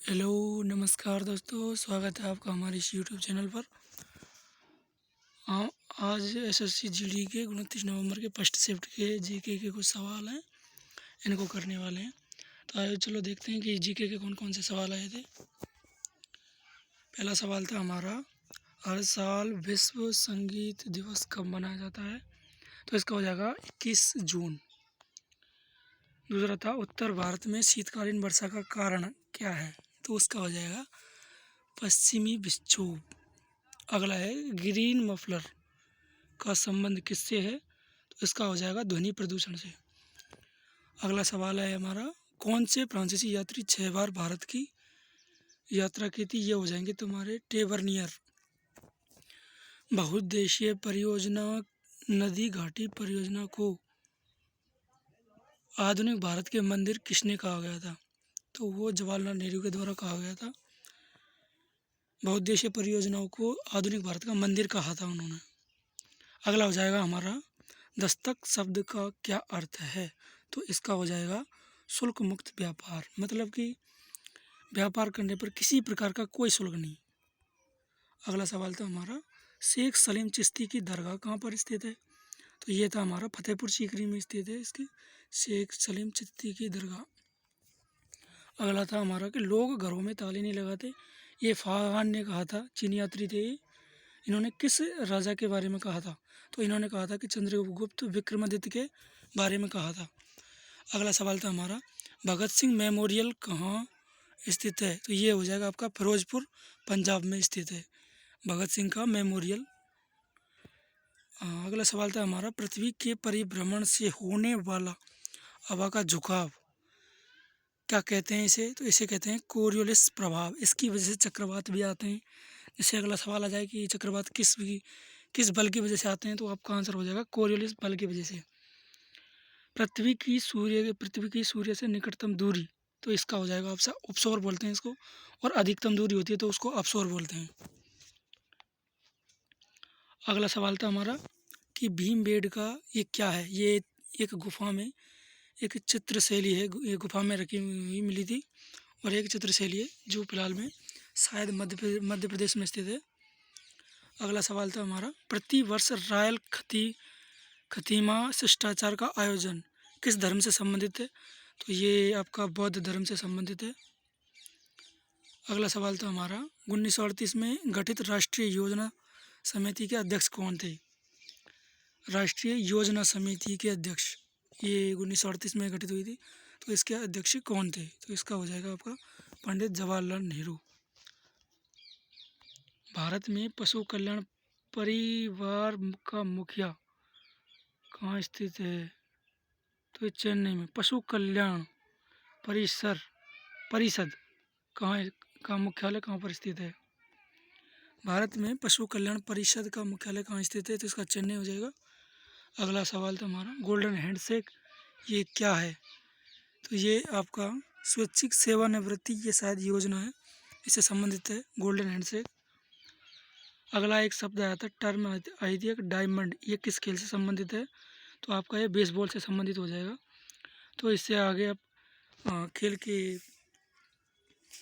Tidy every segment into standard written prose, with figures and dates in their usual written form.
Hello, नमस्कार दोस्तों, स्वागत है आपका हमारे इस यूट्यूब चैनल पर। हाँ, आज एसएससी जीडी के 29 नवंबर के फर्स्ट शिफ्ट के जीके के कुछ सवाल हैं, इनको करने वाले हैं। तो आइए चलो देखते हैं कि जीके के कौन कौन से सवाल आए थे। पहला सवाल था हमारा, हर साल विश्व संगीत दिवस कब मनाया जाता है? तो इसका हो जाएगा 21 जून। दूसरा था, उत्तर भारत में शीतकालीन वर्षा का कारण क्या है? तो उसका हो जाएगा पश्चिमी विक्षोभ। अगला है, ग्रीन मफलर का संबंध किससे है? तो इसका हो जाएगा ध्वनि प्रदूषण से। अगला सवाल है हमारा, कौन से फ्रांसीसी यात्री 6 बार भारत की यात्रा की थी? ये हो जाएंगे तुम्हारे टेबरनियर। बहुउद्देशीय परियोजना नदी घाटी परियोजना को आधुनिक भारत के मंदिर किसने कहा गया था? तो वो जवाहरलाल नेहरू के द्वारा कहा गया था। बहुउद्देशीय परियोजनाओं को आधुनिक भारत का मंदिर कहा था उन्होंने। अगला हो जाएगा हमारा, दस्तक शब्द का क्या अर्थ है? तो इसका हो जाएगा शुल्क मुक्त व्यापार, मतलब कि व्यापार करने पर किसी प्रकार का कोई शुल्क नहीं। अगला सवाल था हमारा, शेख सलीम चिश्ती की दरगाह कहाँ पर स्थित है? तो ये था हमारा फतेहपुर सीकरी में स्थित है इसकी शेख सलीम चिश्ती की दरगाह। अगला था हमारा कि लोग घरों में ताले नहीं लगाते, ये फागान ने कहा था, चीनी यात्री थे। इन्होंने किस राजा के बारे में कहा था? तो इन्होंने कहा था कि चंद्रगुप्त विक्रमादित्य के बारे में कहा था। अगला सवाल था हमारा, भगत सिंह मेमोरियल कहाँ स्थित है? तो ये हो जाएगा आपका फिरोजपुर पंजाब में स्थित है भगत सिंह का मेमोरियल। अगला सवाल था हमारा, पृथ्वी के परिभ्रमण से होने वाला हवा का झुकाव क्या कहते हैं इसे? तो इसे कहते हैं कोरियोलिस प्रभाव। इसकी वजह से चक्रवात भी आते हैं। इससे अगला सवाल आ जाए कि चक्रवात किस बल की वजह से आते हैं? तो आपका आंसर हो जाएगा कोरियोलिस बल की वजह से। पृथ्वी की सूर्य से निकटतम दूरी, तो इसका हो जाएगा आपसे उपसौर बोलते हैं इसको, और अधिकतम दूरी होती है तो उसको अपसौर बोलते हैं। अगला सवाल था हमारा कि भीमबेटका ये क्या है? ये एक गुफा में एक चित्रशैली है, ये गुफा में रखी हुई मिली थी, और एक चित्रशैली है जो फिलहाल में शायद मध्य प्रदेश में स्थित है। अगला सवाल था हमारा, प्रतिवर्ष रायल खतीमा शिष्टाचार का आयोजन किस धर्म से संबंधित है? तो ये आपका बौद्ध धर्म से संबंधित है। अगला सवाल था हमारा, 1938 में गठित राष्ट्रीय योजना समिति के अध्यक्ष कौन थे? राष्ट्रीय योजना समिति के अध्यक्ष, ये 1938 में गठित हुई थी, तो इसके अध्यक्ष कौन थे? तो इसका हो जाएगा आपका पंडित जवाहरलाल नेहरू। भारत में पशु कल्याण परिवार का मुखिया कहाँ स्थित है? तो ये चेन्नई में। पशु कल्याण परिषद कहाँ का मुख्यालय कहाँ पर स्थित है? भारत में पशु कल्याण परिषद का मुख्यालय कहाँ स्थित है? तो इसका चेन्नई हो जाएगा। अगला सवाल था हमारा, गोल्डन हैंडशेक ये क्या है? तो ये आपका स्वैच्छिक सेवानिवृत्ति ये शायद योजना है, इससे संबंधित है गोल्डन हैंडशेक। अगला एक शब्द आया था, टर्म आई थी एक डायमंड, ये किस खेल से संबंधित है? तो आपका ये बेसबॉल से संबंधित हो जाएगा। तो इससे आगे आप खेल के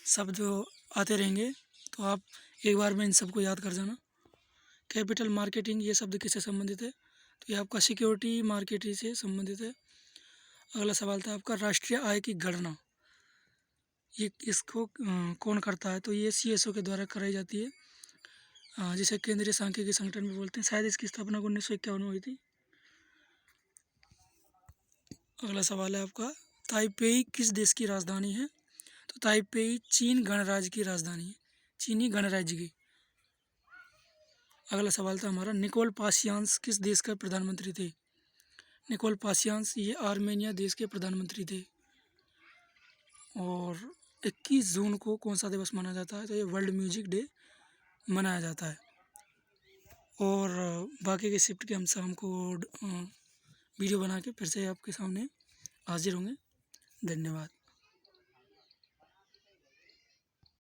शब्द आते रहेंगे, तो आप एक बार में इन सबको याद कर जाना। कैपिटल मार्केटिंग ये शब्द किससे संबंधित है? तो ये आपका सिक्योरिटी मार्केटिंग से संबंधित है। अगला सवाल था आपका, राष्ट्रीय आय की गणना ये इसको कौन करता है? तो ये CSO के द्वारा कराई जाती है, जिसे केंद्रीय सांख्यिकी संगठन भी बोलते हैं। शायद इसकी स्थापना 1951 में हुई थी। अगला सवाल है आपका, ताइपेई किस देश की राजधानी है? तो ताइपेई चीन गणराज्य की राजधानी है, चीनी गणराज्य की। अगला सवाल था हमारा, निकोल पासियांस किस देश का प्रधानमंत्री थे? निकोल पासियांस ये आर्मेनिया देश के प्रधानमंत्री थे। और 21 जून को कौन सा दिवस मनाया जाता है? तो ये वर्ल्ड म्यूजिक डे मनाया जाता है। और बाकी के शिफ्ट के हम शाम को वीडियो बना के फिर से आपके सामने हाजिर होंगे। धन्यवाद।